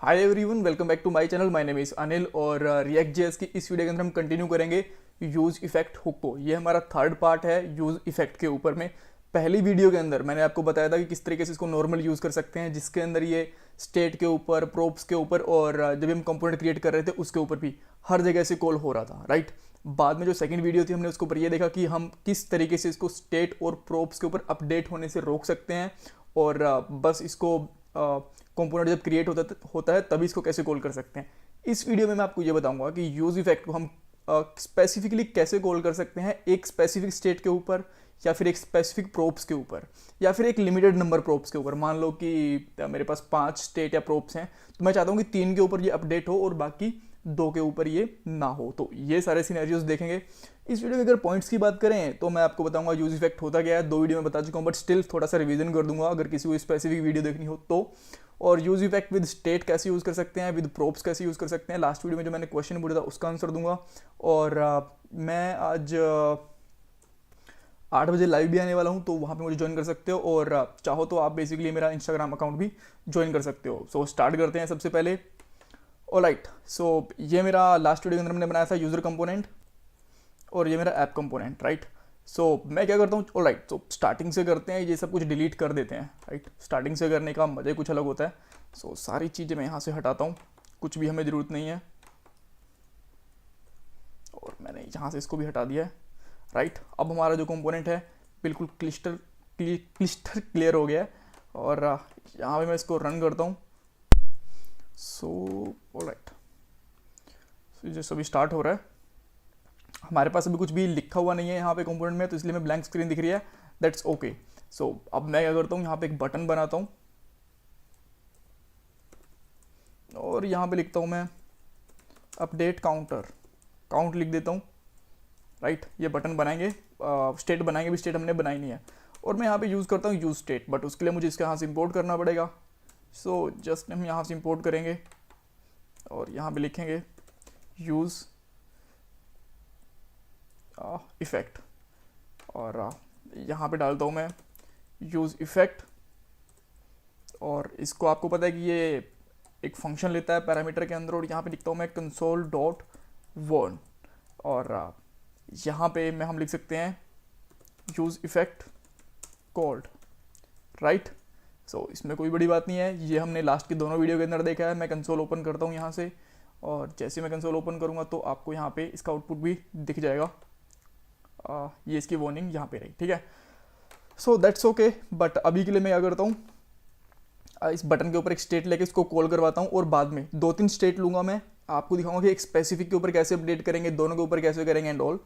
Hi everyone, welcome back to my channel. My name is Anil और React JS की इस video के अंदर हम कंटिन्यू करेंगे यूज़ इफेक्ट हुक को। ये हमारा थर्ड पार्ट है यूज़ इफेक्ट के ऊपर में। पहली वीडियो के अंदर मैंने आपको बताया था कि किस तरीके से इसको नॉर्मल यूज़ कर सकते हैं, जिसके अंदर ये स्टेट के ऊपर, प्रोप्स के ऊपर और जब हम कंपोनेंट क्रिएट कर रहे थे उसके ऊपर भी हर जगह से कॉल हो रहा था, राइट। बाद में जो सेकंड वीडियो थी हमने उसके ऊपर ये देखा कि हम किस तरीके से इसको स्टेट और प्रोप्स के ऊपर अपडेट होने से रोक सकते हैं और बस इसको कंपोनेंट जब क्रिएट होता है तभी इसको कैसे कॉल कर सकते हैं। इस वीडियो में मैं आपको ये बताऊंगा कि यूज इफेक्ट को हम स्पेसिफिकली कैसे कॉल कर सकते हैं, एक स्पेसिफिक स्टेट के ऊपर या फिर एक स्पेसिफिक प्रोप्स के ऊपर या फिर एक लिमिटेड नंबर प्रोप्स के ऊपर। मान लो कि मेरे पास 5 स्टेट या प्रोप्स हैं, तो मैं चाहता हूँ कि 3 के ऊपर ये अपडेट हो और बाकी 2 के ऊपर ये ना हो। तो ये सारे सिनेरियोज देखेंगे इस वीडियो में। अगर पॉइंट्स की बात करें तो मैं आपको बताऊंगा यूज इफेक्ट होता क्या है। 2 वीडियो में बता चुका हूँ, बट स्टिल थोड़ा सा रिवीजन कर दूंगा अगर किसी को स्पेसिफिक वीडियो देखनी हो तो। और यूज इफेक्ट विद स्टेट कैसे यूज़ कर सकते हैं, विद प्रोप्स कैसे यूज़ कर सकते हैं। लास्ट वीडियो में जो मैंने क्वेश्चन पूछा था उसका आंसर दूंगा। और मैं आज 8 बजे लाइव भी आने वाला हूँ, तो वहाँ पे मुझे ज्वाइन कर सकते हो। और चाहो तो आप बेसिकली मेरा इंस्टाग्राम अकाउंट भी ज्वाइन कर सकते हो। सो स्टार्ट करते हैं सबसे पहले। ऑलराइट, सो ये मेरा लास्ट वीडियो के अंदर मैंने बनाया था यूज़र कंपोनेंट और ये मेरा ऐप कंपोनेंट, राइट। सो मैं क्या करता हूँ, ऑलराइट, तो स्टार्टिंग से करते हैं, ये सब कुछ डिलीट कर देते हैं, राइट। स्टार्टिंग से करने का मज़ा कुछ अलग होता है। सो सारी चीज़ें मैं यहाँ से हटाता हूँ, कुछ भी हमें ज़रूरत नहीं है। और मैंने यहाँ से इसको भी हटा दिया है, राइट। अब हमारा जो कंपोनेंट है बिल्कुल क्लिस्टर क्लियर हो गया है। और यहाँ पे मैं इसको रन करता हूँ। सो ऑलराइट, जो सभी स्टार्ट हो रहा है। हमारे पास अभी कुछ भी लिखा हुआ नहीं है यहाँ पे कंपोनेंट में, तो इसलिए मैं ब्लैंक स्क्रीन दिख रही है, दैट्स ओके। सो अब मैं क्या करता हूँ, यहाँ पे एक बटन बनाता हूँ और यहाँ पे लिखता हूँ मैं अपडेट काउंटर, काउंट लिख देता हूँ, राइट। ये बटन बनाएंगे, स्टेट बनाएंगे भी, स्टेट हमने बनाई नहीं है। और मैं यहाँ पे यूज़ करता हूँ यूज स्टेट, बट उसके लिए मुझे इसके यहाँ से इंपोर्ट करना पड़ेगा। सो जस्ट हम यहाँ से इंपोर्ट करेंगे और यहाँ पे लिखेंगे यूज़ इफ़ेक्ट और यहाँ पे डालता हूँ मैं यूज़ इफ़ेक्ट। और इसको आपको पता है कि ये एक फंक्शन लेता है पैरामीटर के अंदर, और यहाँ पे लिखता हूँ मैं कंसोल डॉट वर्न। और यहाँ पे हम लिख सकते हैं यूज़ इफ़ेक्ट कॉल्ड, राइट। सो इसमें कोई बड़ी बात नहीं है, ये हमने लास्ट की दोनों वीडियो के अंदर देखा है। मैं कंसोल ओपन करता हूँ यहाँ से, और जैसे मैं कंसोल ओपन करूँगा तो आपको यहाँ पे इसका आउटपुट भी दिख जाएगा। ये इसकी वार्निंग यहाँ पे रही, ठीक है। सो दैट्स ओके, बट अभी के लिए मैं क्या करता हूँ, इस बटन के ऊपर एक स्टेट लेके इसको कॉल करवाता हूँ और बाद में 2-3 स्टेट लूँगा। मैं आपको दिखाऊंगा कि एक स्पेसिफिक के ऊपर कैसे अपडेट करेंगे, दोनों के ऊपर कैसे करेंगे एंड ऑल।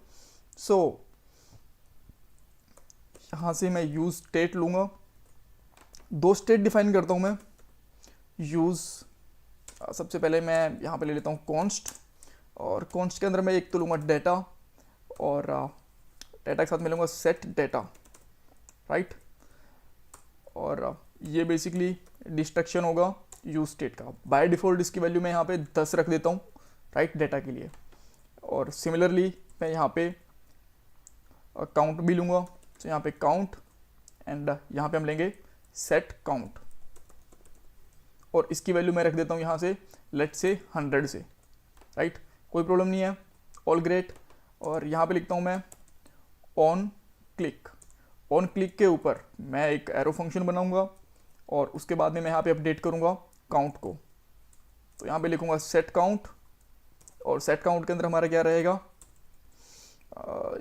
सो यहाँ से मैं यूज़ स्टेट लूँगा, 2 स्टेट डिफाइन करता हूँ मैं। यूज़ सबसे पहले मैं यहाँ पे ले लेता हूँ कॉन्स्ट, और कॉन्स्ट के अंदर मैं एक तो लूँगा डेटा, और डेटा के साथ मैं लूँगा सेट डेटा, राइट। और ये बेसिकली डिस्ट्रक्शन होगा यूज स्टेट का। बाय डिफ़ॉल्ट इसकी वैल्यू मैं यहाँ पे 10 रख देता हूँ, राइट, डेटा के लिए। और सिमिलरली मैं यहाँ पे काउंट भी लूँगा, तो यहाँ पे काउंट एंड यहाँ पे हम लेंगे सेट काउंट, और इसकी वैल्यू मैं रख देता हूँ यहाँ से लेट से 100 से, राइट। कोई प्रॉब्लम नहीं है, ऑल ग्रेट। और यहाँ पे लिखता हूँ मैं ऑन क्लिक। ऑन क्लिक के ऊपर मैं एक एरो फंक्शन बनाऊंगा और उसके बाद में मैं यहाँ पे अपडेट करूँगा काउंट को। तो यहाँ पे लिखूँगा सेट काउंट, और सेट काउंट के अंदर हमारा क्या रहेगा,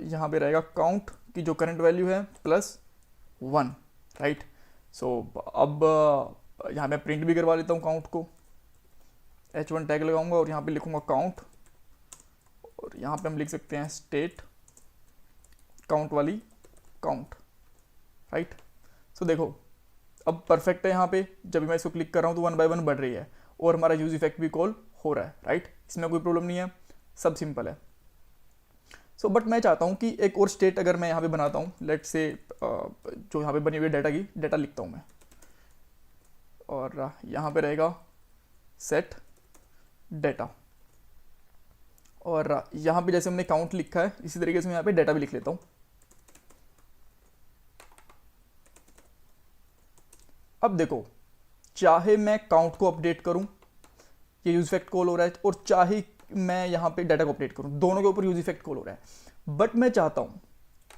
यहाँ पे रहेगा काउंट की जो करंट वैल्यू है प्लस 1, राइट। सो अब यहाँ मैं प्रिंट भी करवा लेता हूँ काउंट को, H1 टैग लगाऊंगा और यहाँ पे लिखूँगा काउंट, और यहाँ पे हम लिख सकते हैं स्टेट काउंट वाली काउंट, राइट। सो देखो अब परफेक्ट है। यहाँ पे जब मैं इसको क्लिक कर रहा हूँ तो 1 बाय 1 बढ़ रही है और हमारा यूज इफेक्ट भी कॉल हो रहा है, राइट। इसमें कोई प्रॉब्लम नहीं है, सब सिंपल है। सो बट मैं चाहता हूँ कि एक और स्टेट अगर मैं यहाँ पे बनाता हूँ, लेट से जो यहाँ पे बनी हुई डाटा की डाटा लिखता हूँ मैं, और यहाँ पे रहेगा सेट डेटा, और यहाँ पे जैसे हमने काउंट लिखा है इसी तरीके से मैं यहाँ पे डेटा भी लिख लेता हूँ। अब देखो, चाहे मैं काउंट को अपडेट करूं ये यूज इफेक्ट कॉल हो रहा है, और चाहे मैं यहाँ पे डाटा को अपडेट करूँ, दोनों के ऊपर यूज इफेक्ट कॉल हो रहा है। बट मैं चाहता हूँ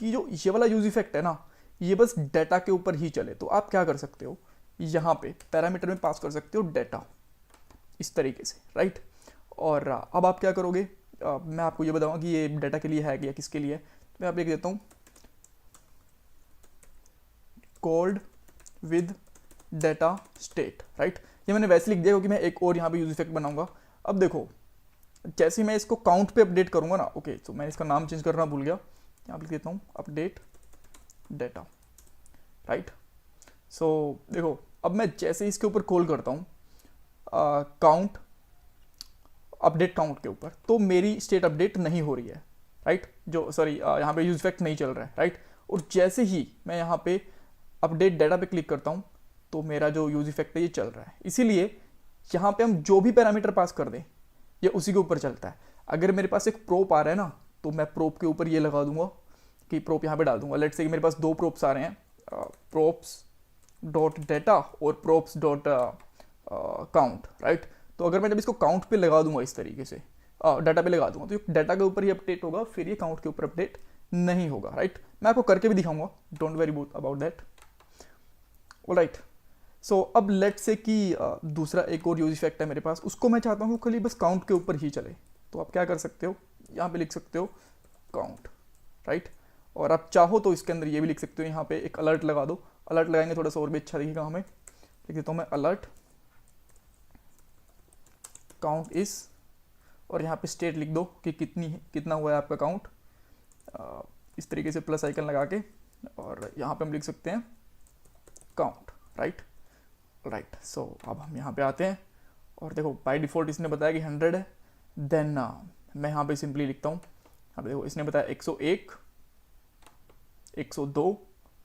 कि जो ये वाला यूज इफेक्ट है ना, ये बस डाटा के ऊपर ही चले। तो आप क्या कर सकते हो, यहाँ पे पैरामीटर में पास कर सकते हो डाटा, इस तरीके से, राइट। और अब आप क्या करोगे, मैं आपको ये बताऊंगा कि ये डाटा के लिए है या किसके लिए है। तो मैं आप लिख देता हूँ called with data state, right. ये मैंने वैसे लिख दिया क्योंकि मैं एक और यहाँ पे यूज इफेक्ट बनाऊंगा। अब देखो, जैसे ही मैं इसको काउंट पे अपडेट करूंगा ना, ओके, तो मैं इसका नाम चेंज करना भूल गया, यहाँ लिख देता हूँ अपडेट डाटा, राइट। सो देखो, अब मैं जैसे इसके ऊपर कॉल करता हूँ काउंट, अपडेट काउंट के ऊपर, तो मेरी स्टेट अपडेट नहीं हो रही है, राइट। जो सॉरी यहाँ पे यूज इफेक्ट नहीं चल रहा है, राइट। और जैसे ही मैं यहाँ पे अपडेट डाटा पे क्लिक करता हूँ, तो मेरा जो यूज इफेक्ट है ये चल रहा है। इसीलिए यहाँ पे हम जो भी पैरामीटर पास कर दें, ये उसी के ऊपर चलता है। अगर मेरे पास एक प्रोप आ रहा है ना, तो मैं प्रोप के ऊपर ये लगा दूंगा कि प्रोप यहाँ पे डाल दूंगा। लेट्स से कि मेरे पास 2 प्रोप्स आ रहे हैं, प्रोप्स डॉट डाटा और प्रोप्स डॉट काउंट, राइट। तो अगर मैं जब इसको काउंट पे लगा दूंगा इस तरीके से, डाटा पे लगा दूंगा, तो डाटा के ऊपर ही अपडेट होगा, फिर ये काउंट के ऊपर अपडेट नहीं होगा, राइट। मैं आपको करके भी दिखाऊंगा, don't worry about that, alright. So अब लेट से कि दूसरा एक और यूज इफेक्ट है मेरे पास, उसको मैं चाहता हूँ कि खाली बस काउंट के ऊपर ही चले। तो आप क्या कर सकते हो, यहाँ पे लिख सकते हो काउंट, राइट। और आप चाहो तो इसके अंदर ये भी लिख सकते हो, यहाँ पे एक अलर्ट लगा दो। अलर्ट लगाएंगे थोड़ा सा और भी अच्छा दिखेगा हमें। लिख देता हूँ मैं अलर्ट काउंट इस, और यहाँ पे स्टेट लिख दो कि कितना हुआ है आपका काउंट, इस तरीके से प्लस आइकन लगा के, और यहाँ पे हम लिख सकते हैं काउंट, राइट, राइट। सो अब हम यहाँ पे आते हैं, और देखो बाय डिफ़ॉल्ट इसने बताया कि 100 है। देन मैं यहाँ पे सिंपली लिखता हूँ, अब देखो इसने बताया 101, 102,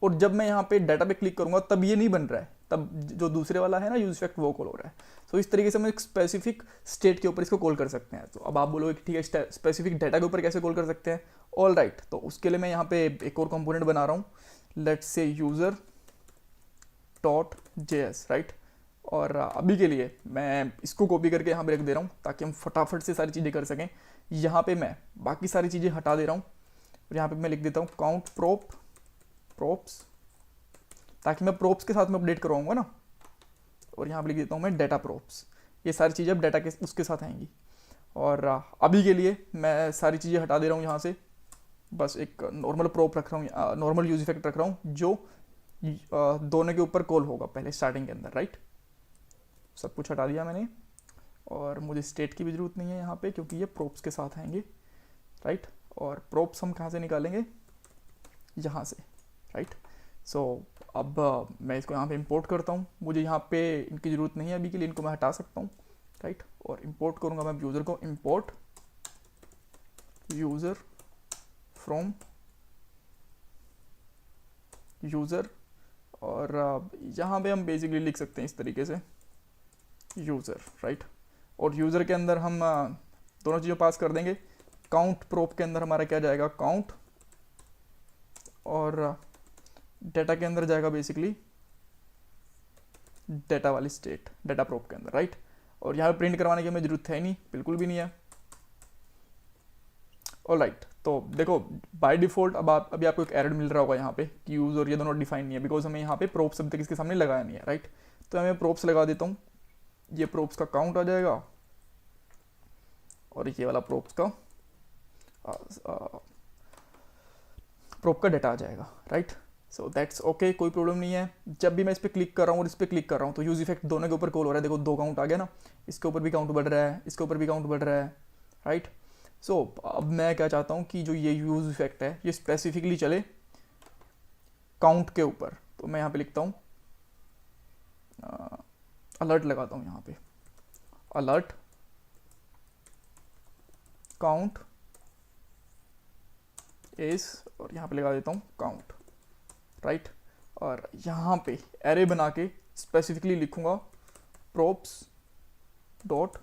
और जब मैं यहाँ पे डाटा पे क्लिक करूँगा तब ये नहीं बन रहा है, तब जो दूसरे वाला है ना यूज इफेक्ट, वो कॉल हो रहा है। तो इस तरीके से हम एक स्पेसिफिक स्टेट के ऊपर इसको कॉल कर सकते हैं। तो अब आप बोलोगे कि ठीक है, स्पेसिफिक डाटा के ऊपर कैसे कॉल कर सकते हैं, ऑल राइट। तो उसके लिए मैं यहाँ पे एक और कंपोनेंट बना रहा हूँ, let's say user dot JS, right. और अभी के लिए मैं इसको कॉपी करके यहाँ पे रख दे रहा हूँ, ताकि हम फटाफट से सारी चीज़ें कर सकें। यहाँ पे मैं बाकी सारी चीज़ें हटा दे रहा हूँ, और यहाँ पे मैं लिख देता हूँ काउंट प्रोप्स, ताकि मैं प्रोप्स के साथ में अपडेट करवाऊँगा ना। और यहाँ पे लिख देता हूँ मैं डाटा प्रोप्स, ये सारी चीज़ें अब डाटा के उसके साथ आएंगी। और अभी के लिए मैं सारी चीज़ें हटा दे रहा हूँ यहाँ से, बस एक नॉर्मल प्रोप रख रहा हूँ, नॉर्मल यूज इफेक्ट रख रहा हूँ, जो दोनों के ऊपर कॉल होगा पहले स्टार्टिंग के अंदर, राइट। सब कुछ हटा दिया मैंने, और मुझे स्टेट की भी ज़रूरत नहीं है यहाँ पे, क्योंकि ये प्रोप्स के साथ आएंगे, राइट। और प्रोप्स हम कहाँ से निकालेंगे, यहाँ से, राइट। सो अब मैं इसको यहाँ पे इंपोर्ट करता हूँ, मुझे यहाँ पे इनकी ज़रूरत नहीं है अभी के लिए, इनको मैं हटा सकता हूँ, राइट। और इंपोर्ट करूँगा मैं यूज़र को, इंपोर्ट यूज़र फ्रॉम यूज़र, और यहाँ पे हम बेसिकली लिख सकते हैं इस तरीके से यूज़र, राइट। और यूज़र के अंदर हम दोनों चीज़ें पास कर देंगे। काउंट प्रोप के अंदर हमारा क्या जाएगा, काउंट, और डाटा के अंदर जाएगा बेसिकली डाटा वाली स्टेट, डाटा प्रोप के अंदर, राइट। और यहाँ पे प्रिंट करवाने की हमें जरूरत है नहीं, बिल्कुल भी नहीं है, ऑलराइट। तो देखो बाय डिफ़ॉल्ट अभी आपको एक एरर मिल रहा होगा यहाँ पे कि यूज़ और ये दोनों डिफाइन नहीं है, बिकॉज हमें यहाँ पे प्रोप्स अभी तक इसके सामने लगाया नहीं है, राइट। तो मैं प्रोप्स लगा देता हूँ, ये प्रोप्स का काउंट आ जाएगा, और ये वाला प्रोप्स का प्रोप का डाटा आ जाएगा, राइट। सो दैट्स ओके, कोई प्रॉब्लम नहीं है। जब भी मैं इस पर क्लिक कर रहा हूँ और इस पर क्लिक कर रहा हूँ, तो यूज इफेक्ट दोनों के ऊपर कॉल हो रहा है। देखो 2 काउंट आ गया ना, इसके ऊपर भी काउंट बढ़ रहा है, इसके ऊपर भी काउंट बढ़ रहा है, राइट। सो अब मैं क्या चाहता हूँ कि जो ये यूज इफेक्ट है ये स्पेसिफिकली चले काउंट के ऊपर। तो मैं यहाँ पे लिखता हूँ अलर्ट लगाता हूँ यहाँ पे, अलर्ट काउंट इस, और यहाँ पे लगा देता हूँ काउंट, राइट। और यहाँ पे एरे बना के स्पेसिफिकली लिखूंगा प्रोप्स डॉट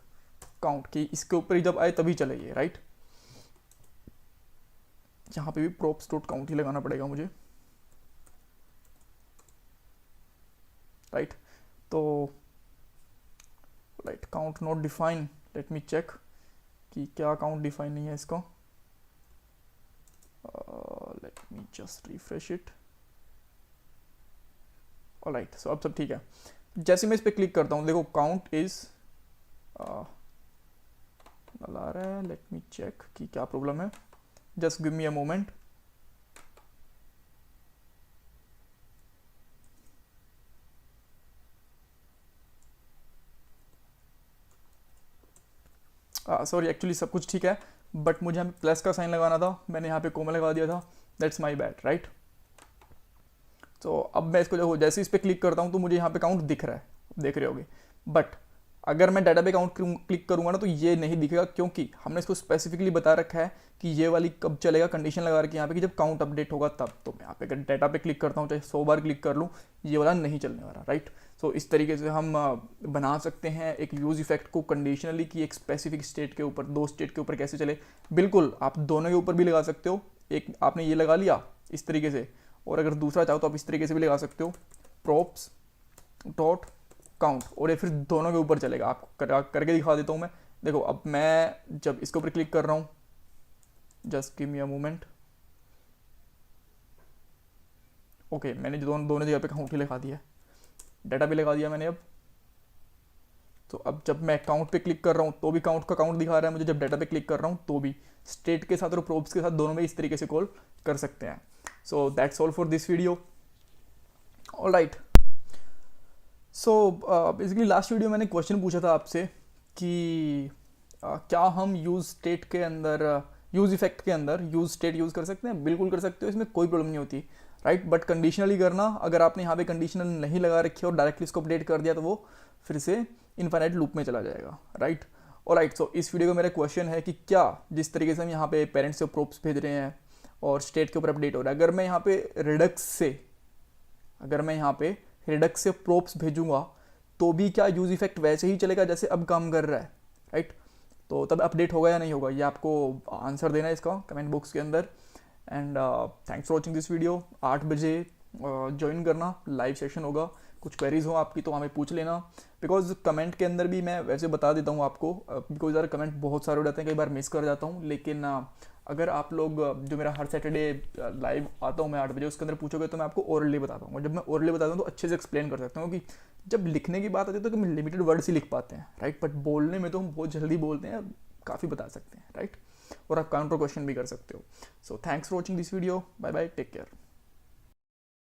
काउंट, कि इसके ऊपर ही जब आए तभी चले ये, राइट। यहाँ पे भी प्रोप्स डॉट काउंट ही लगाना पड़ेगा मुझे, राइट। तो right, count not define, let me check कि क्या काउंट डिफाइन नहीं है इसको। Let me just refresh it. Alright, so अब सब ठीक है। जैसे मैं इस पर क्लिक करता हूँ, देखो काउंट इज नल आ रहा है। लेट मी चेक कि क्या प्रॉब्लम है, just give me a moment. Sorry, actually सब कुछ ठीक है, बट मुझे यहाँ पे प्लस का साइन लगाना था, मैंने यहाँ पे कोमा लगा दिया था, दैट्स माई बैड, राइट। तो अब मैं इसको देखो, जैसे इस पर क्लिक करता हूँ तो मुझे यहाँ पे काउंट दिख रहा है, देख रहे होगे। बट अगर मैं डाटा पे काउंट क्लिक करूँगा ना तो ये नहीं दिखेगा, क्योंकि हमने इसको स्पेसिफिकली बता रखा है कि ये वाली कब चलेगा, कंडीशन लगा रखी है यहाँ पे कि जब काउंट अपडेट होगा तब। तो मैं यहाँ पे अगर डाटा पे क्लिक करता हूँ, चाहे 100 बार क्लिक कर लूँ, ये वाला नहीं चलने वाला, राइट। सो इस तरीके से हम बना सकते हैं एक यूज इफेक्ट को कंडीशनली, कि एक स्पेसिफिक स्टेट के ऊपर, दो स्टेट के ऊपर कैसे चले। बिल्कुल आप दोनों के ऊपर भी लगा सकते हो, एक आपने ये लगा लिया इस तरीके से, और अगर दूसरा चाहो तो आप इस तरीके से भी लगा सकते हो, प्रॉप्स डॉट काउंट, और ये फिर दोनों के ऊपर चलेगा। आपको करके दिखा देता हूँ मैं। देखो अब मैं जब इसके ऊपर क्लिक कर रहा हूँ, just give me a moment. Okay, मैंने दोनों जगह पे काउंट ही लगा दिया, डाटा भी लगा दिया मैंने अब। तो अब जब मैं काउंट पे क्लिक कर रहा हूँ तो भी काउंट का काउंट दिखा रहा है मुझे, जब डाटा पे क्लिक कर रहा हूँ तो भी। स्टेट के साथ और प्रोब्स के साथ दोनों में इस तरीके से कॉल कर सकते हैं। So that's all for this video. All right, so basically last video मैंने क्वेश्चन पूछा था आपसे कि क्या हम यूज स्टेट के अंदर, यूज इफेक्ट के अंदर यूज स्टेट यूज़ कर सकते हैं। बिल्कुल कर सकते हो, इसमें कोई प्रॉब्लम नहीं होती, राइट। बट कंडीशनली करना, अगर आपने यहाँ पे कंडीशनल नहीं लगा रखी और डायरेक्टली इसको अपडेट कर दिया तो वो फिर से इनफाइनाइट लूप में चला जाएगा, राइट। और राइट, सो इस वीडियो का मेरा क्वेश्चन है कि क्या जिस तरीके से हम यहाँ पे पेरेंट्स से प्रोप्स भेज रहे हैं और स्टेट के ऊपर अपडेट हो रहा है, अगर मैं यहाँ पे रिडक्स से प्रोप्स भेजूंगा तो भी क्या यूज इफेक्ट वैसे ही चलेगा जैसे अब काम कर रहा है, राइट। तो तब अपडेट होगा या नहीं होगा, ये आपको आंसर देना है इसका कमेंट बॉक्स के अंदर। And thanks for watching this video. 8 बजे ज्वाइन करना, लाइव सेशन होगा। कुछ क्वेरीज हो आपकी तो हमें पूछ लेना, बिकॉज कमेंट के अंदर भी मैं वैसे बता देता हूँ आपको, बिकॉज यार कमेंट बहुत सारे हो जाते हैं, कई बार मिस कर जाता हूँ। लेकिन अगर आप लोग जो मेरा हर सैटरडे लाइव आता हूँ मैं 8 बजे, उसके अंदर पूछोगे तो मैं आपको ओरली बताता हूँ। जब मैं ओरली बताता हूँ तो अच्छे से एक्सप्लेन कर सकता हूँ, कि जब लिखने की बात आती है तो हम लिमिटेड वर्ड्स ही लिख पाते हैं, राइट। बट बोलने में तो हम बहुत जल्दी बोलते हैं, काफ़ी बता सकते हैं, राइट। और आप काउंटर क्वेश्चन भी कर सकते हो। So thanks for watching this video, bye bye, take care.